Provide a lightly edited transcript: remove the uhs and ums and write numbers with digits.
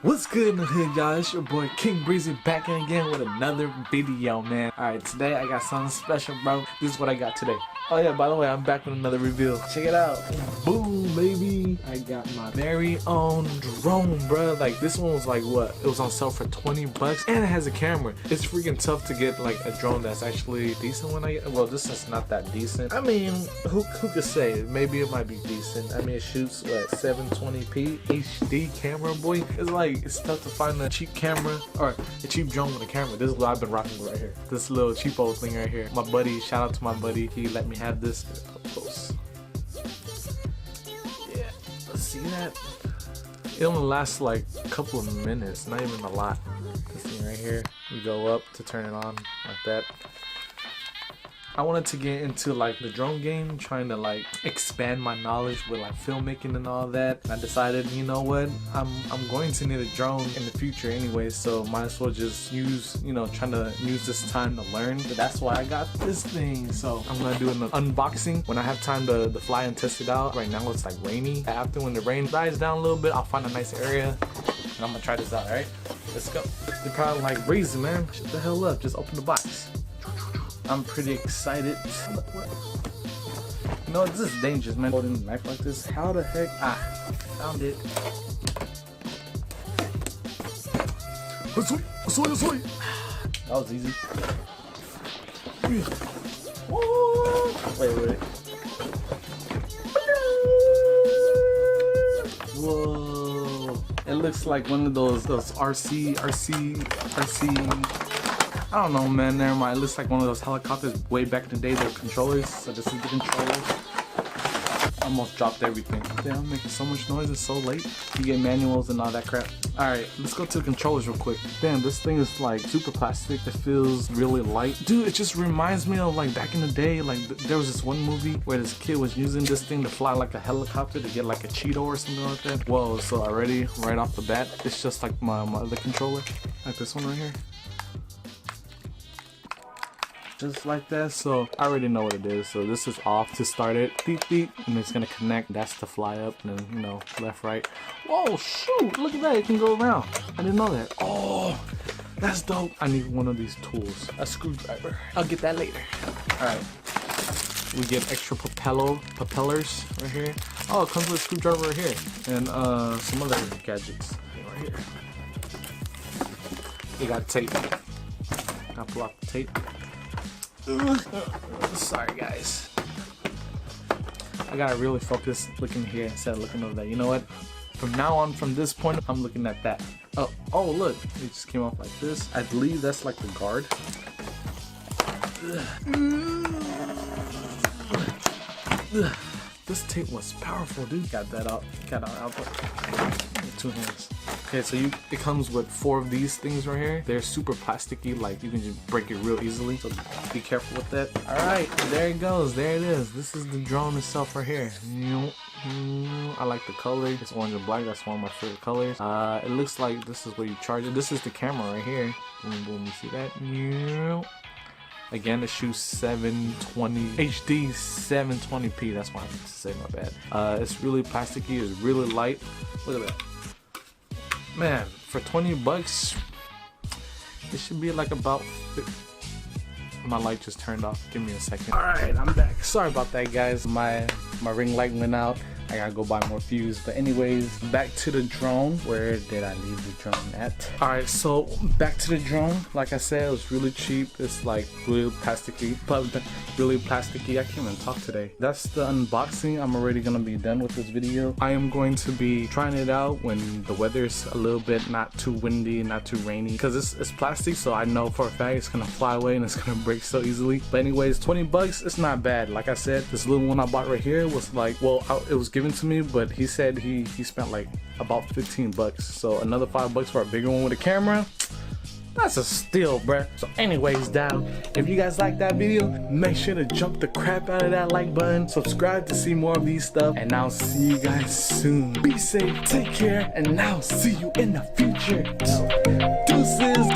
What's good in the hood, y'all? It's your boy King Breezy back in again with another video, man. Alright, today I got something special, bro. This is what I got today. Oh yeah, by the way, I'm back with another review. Check it out. Boom, baby. I got my very own drone, bro. Like, this one was like, what? It was on sale for 20 bucks and it has a camera. It's freaking tough to get like a drone that's actually decent when I get, well, this is not that decent. I mean, who could say? Maybe it might be decent. I mean, it shoots, what, 720p HD camera, boy. It's like, it's tough to find a cheap camera or a cheap drone with a camera. This is what I've been rocking right here. This little cheapo thing right here. My buddy, shout out to my buddy. He let me have this up close. Yeah, let's see that. It only lasts like a couple of minutes, not even a lot. This thing right here, you go up to turn it on like that. I wanted to get into like the drone game, trying to like expand my knowledge with like filmmaking and all that. And I decided, you know what, I'm going to need a drone in the future anyway, so might as well just use, you know, trying to use this time to learn. But that's why I got this thing. So I'm gonna do an unboxing when I have time to fly and test it out. Right now it's like rainy. After when the rain dies down a little bit, I'll find a nice area and I'm gonna try this out. All right, let's go. They're probably like, Breezy, man, shut the hell up, just open the box. I'm pretty excited. You know, this is dangerous, man. Holding the knife like this. How the heck? Ah, found it. That was easy. Wait. Whoa. It looks like one of those RC. I don't know, man, never mind. It looks like one of those helicopters way back in the day. They're controllers, so this is the controllers. Almost dropped everything. Damn, I'm making so much noise, it's so late. You get manuals and all that crap. Alright, let's go to the controllers real quick. Damn, this thing is like super plastic. It feels really light. Dude, it just reminds me of like back in the day, like there was this one movie where this kid was using this thing to fly like a helicopter to get like a Cheeto or something like that. Whoa, so already, right off the bat, it's just like my other controller. Like this one right here. Just like that. So I already know what it is. So this is off to start it. Beep beep, and it's gonna connect. That's to fly up, and then, you know, left, right. Whoa, shoot! Look at that. It can go around. I didn't know that. Oh, that's dope. I need one of these tools. A screwdriver. I'll get that later. All right. We get extra propellers right here. Oh, it comes with a screwdriver right here, and some other gadgets right here. We got tape. I'll pull out the tape. Sorry guys, I gotta really focus looking here instead of looking over there. You know what, from now on, from this point, I'm looking at that. Oh look, it just came off like this. I believe that's like the guard. This tape was powerful, dude. Got that out, got out with 2 hands. Okay, so it comes with 4 of these things right here. They're super plasticky, like you can just break it real easily, so be careful with that. All right, there it goes, there it is. This is the drone itself right here. I like the color. It's orange and black. That's one of my favorite colors. It looks like this is where you charge it. This is the camera right here. Boom, boom, you see that? Again, it shoots 720 HD 720p. That's why I have to say, my bad. It's really plasticky. It's really light. Look at that. Man, for 20 bucks, it should be like about. My light just turned off. Give me a second. All right, I'm back. Sorry about that, guys. My ring light went out. I gotta go buy more fuse. But anyways, back to the drone. Where did I leave the drone at? All right, so back to the drone. Like I said, it was really cheap. It's like really plasticky, but really plasticky. I can't even talk today. That's the unboxing. I'm already gonna be done with this video. I am going to be trying it out when the weather's a little bit not too windy, not too rainy, because it's plastic, so I know for a fact it's gonna fly away and it's gonna break so easily. But anyways, 20 bucks, it's not bad. Like I said, this little one I bought right here was like, well, it was given to me, but he said he spent like about 15 bucks. So another 5 bucks for a bigger one with a camera. That's a steal, bruh. So anyways, if you guys like that video, make sure to jump the crap out of that like button. Subscribe to see more of these stuff. And I'll see you guys soon. Be safe, take care, and I'll see you in the future. Deuces.